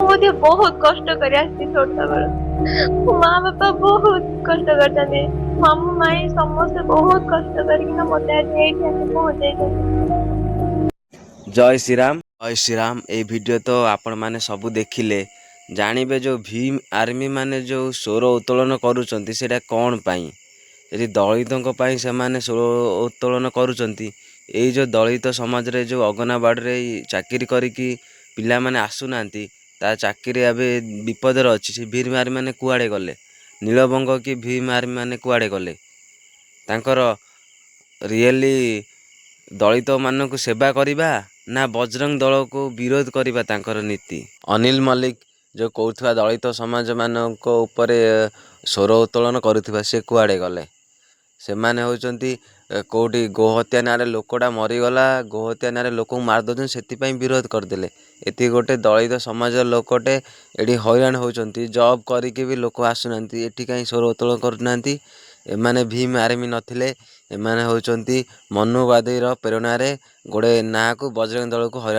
मुझे बहुत कष्ट कर छोटा बेलू माँ बापा बहुत कष्ट कर मामू माई समस्त बहुत कष्ट करके मत पहुंचे। जय श्रीराम जय श्रीराम। ए वीडियो तो आपण माने सबू देखिले जानिबे जो भीम आर्मी माने जो स्वर उत्तोलन करूचंती सेटा कौन पाई। यदि दलितों पाई से माने स्वर उत्तोलन करूचंती एई जो दलित समाज रे जो अगनाबाड़ी रे चाकरी करिकी पिला माने आसुनांती ता चाकरी अबे विपदर अच्छी से भीम आर्मी माने कुआड़े गले नीलबंग की भीम आर्मी माने कुआड़े गले तांकर रियली दलित मानक सेवा करवा ना बजरंग दल को विरोध करवा तांकर नीति। अनिल मल्लिक जो कहूथुवा दलित समाज मानक उपरे स्वर उत्तोलन करुथुवा से कुआड़े गले से माने होचंती कोटी गोहत्या नारे लोकटा मरीगला गोहत्या नारे लोक मारदे से विरोध करदेले। एति गोटे दलित समाज लोकटे एटी हैरान होचंती जॉब करिके भी लोक आसुनांती एटी कहीं स्वर उत्तोलन करुनांती। एमाने भीम आर्मी नथिले एमाने होचंती मनुवादी प्रेरणा रे गोटे ना को बजरंग दल को हैरान